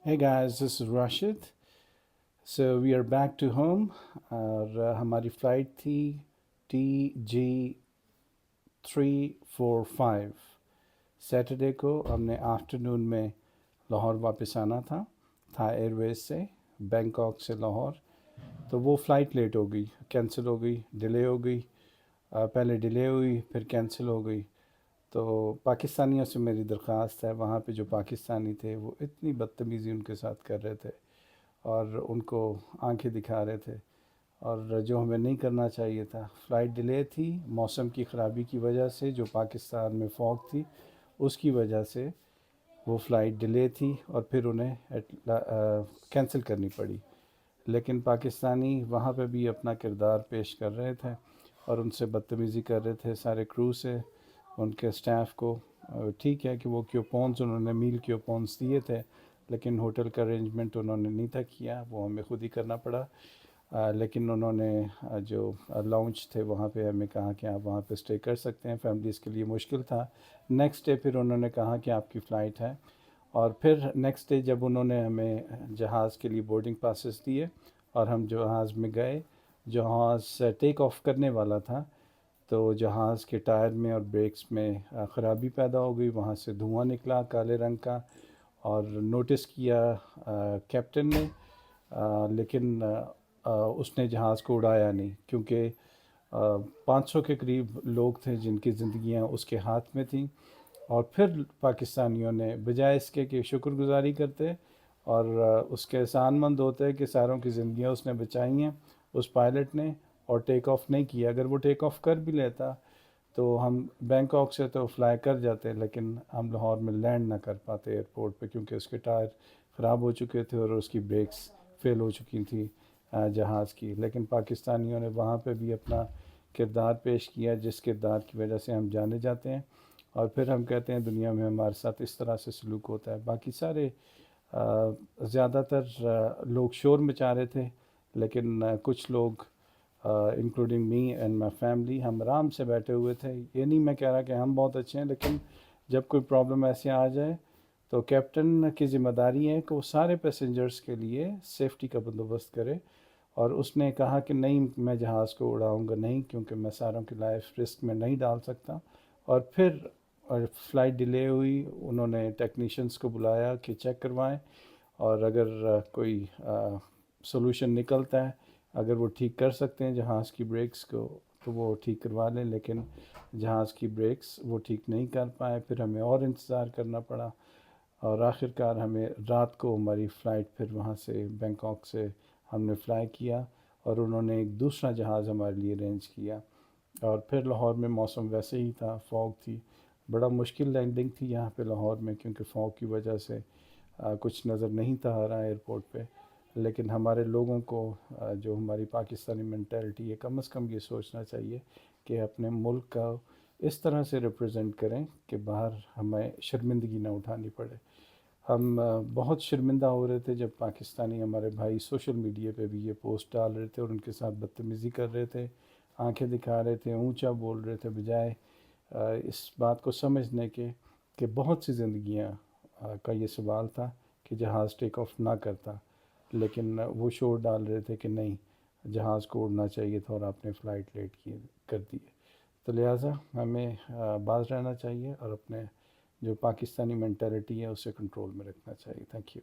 Hey guys, this is Rashid. So we are back to home اور ہماری flight تھی TG345. Saturday کو ہم نے آفٹرنون میں لاہور واپس آنا تھا ایئر ویز سے، بینکاک سے لاہور. تو وہ فلائٹ لیٹ ہو گئی، کینسل ہو گئی، ڈیلے ہو گئی. پہلے ڈیلے ہوئی پھر کینسل ہو گئی. تو پاکستانیوں سے میری درخواست ہے، وہاں پہ جو پاکستانی تھے وہ اتنی بدتمیزی ان کے ساتھ کر رہے تھے اور ان کو آنکھیں دکھا رہے تھے، اور جو ہمیں نہیں کرنا چاہیے تھا. فلائٹ ڈیلے تھی موسم کی خرابی کی وجہ سے، جو پاکستان میں فوگ تھی اس کی وجہ سے وہ فلائٹ ڈیلے تھی اور پھر انہیں کینسل کرنی پڑی. لیکن پاکستانی وہاں پہ بھی اپنا کردار پیش کر رہے تھے اور ان سے بدتمیزی کر رہے تھے سارے کرو سے، ان کے سٹاف کو. ٹھیک ہے کہ وہ کیوپونز انہوں نے میل کیوپونز دیے تھے، لیکن ہوٹل کا ارینجمنٹ انہوں نے نہیں تھا کیا، وہ ہمیں خود ہی کرنا پڑا. لیکن انہوں نے جو لاؤنج تھے وہاں پہ ہمیں کہا کہ آپ وہاں پہ اسٹے کر سکتے ہیں، فیملیز کے لیے مشکل تھا. نیکسٹ ڈے پھر انہوں نے کہا کہ آپ کی فلائٹ ہے، اور پھر نیکسٹ ڈے جب انہوں نے ہمیں جہاز کے لیے بورڈنگ پاسز دیے اور ہم جہاز میں گئے، جہاز ٹیک آف کرنے والا تھا تو جہاز کے ٹائر میں اور بریکس میں خرابی پیدا ہو گئی، وہاں سے دھواں نکلا کالے رنگ کا. اور نوٹس کیا کیپٹن نے، لیکن اس نے جہاز کو اڑایا نہیں، کیونکہ 500 کے قریب لوگ تھے جن کی زندگیاں اس کے ہاتھ میں تھیں. اور پھر پاکستانیوں نے بجائے اس کے کہ شکر گزاری کرتے اور اس کے احسان مند ہوتے کہ ساروں کی زندگیاں اس نے بچائی ہیں اس پائلٹ نے، اور ٹیک آف نہیں کیا. اگر وہ ٹیک آف کر بھی لیتا تو ہم بینکاک سے تو فلائی کر جاتے، لیکن ہم لاہور میں لینڈ نہ کر پاتے ایئرپورٹ پہ، کیونکہ اس کے ٹائر خراب ہو چکے تھے اور اس کی بریکس فیل ہو چکی تھیں جہاز کی. لیکن پاکستانیوں نے وہاں پہ بھی اپنا کردار پیش کیا، جس کردار کی وجہ سے ہم جانے جاتے ہیں. اور پھر ہم کہتے ہیں دنیا میں ہمارے ساتھ اس طرح سے سلوک ہوتا ہے. باقی سارے زیادہ تر لوگ شور مچا رہے تھے، لیکن کچھ لوگ including me and my family ہم آرام سے بیٹھے ہوئے تھے. یہ نہیں میں کہہ رہا کہ ہم بہت اچھے ہیں، لیکن جب کوئی پرابلم ایسے آ جائے تو کیپٹن کی ذمہ داری ہے کہ وہ سارے پیسنجرز کے لیے سیفٹی کا بندوبست کرے. اور اس نے کہا کہ نہیں میں جہاز کو اڑاؤں گا نہیں، کیونکہ میں ساروں کی لائف رسک میں نہیں ڈال سکتا. اور پھر فلائٹ ڈیلے ہوئی، انہوں نے ٹیکنیشینس کو بلایا کہ چیک کروائیں، اور اگر کوئی سولوشن نکلتا ہے، اگر وہ ٹھیک کر سکتے ہیں جہاز کی بریکس کو تو وہ ٹھیک کروا لیں. لیکن جہاز کی بریکس وہ ٹھیک نہیں کر پائے، پھر ہمیں اور انتظار کرنا پڑا. اور آخر کار ہمیں رات کو ہماری فلائٹ پھر وہاں سے بینکاک سے ہم نے فلائی کیا، اور انہوں نے ایک دوسرا جہاز ہمارے لیے ارینج کیا. اور پھر لاہور میں موسم ویسے ہی تھا، فوگ تھی. بڑا مشکل لینڈنگ تھی یہاں پہ لاہور میں، کیونکہ فوگ کی وجہ سے کچھ نظر نہیں تھا آ رہا ایئرپورٹ پہ. لیکن ہمارے لوگوں کو جو ہماری پاکستانی مینٹیلٹی ہے، کم از کم یہ سوچنا چاہیے کہ اپنے ملک کا اس طرح سے ریپرزینٹ کریں کہ باہر ہمیں شرمندگی نہ اٹھانی پڑے. ہم بہت شرمندہ ہو رہے تھے جب پاکستانی ہمارے بھائی سوشل میڈیا پہ بھی یہ پوسٹ ڈال رہے تھے اور ان کے ساتھ بدتمیزی کر رہے تھے، آنکھیں دکھا رہے تھے، اونچا بول رہے تھے، بجائے اس بات کو سمجھنے کے کہ بہت سی زندگیاں کا یہ سوال تھا کہ جہاز ٹیک آف نہ کرتا. لیکن وہ شور ڈال رہے تھے کہ نہیں جہاز کو اڑنا چاہیے تھا، اور آپ نے فلائٹ لیٹ کر دی. تو لہٰذا ہمیں باز رہنا چاہیے اور اپنے جو پاکستانی مینٹیلٹی ہے اسے کنٹرول میں رکھنا چاہیے. Thank you.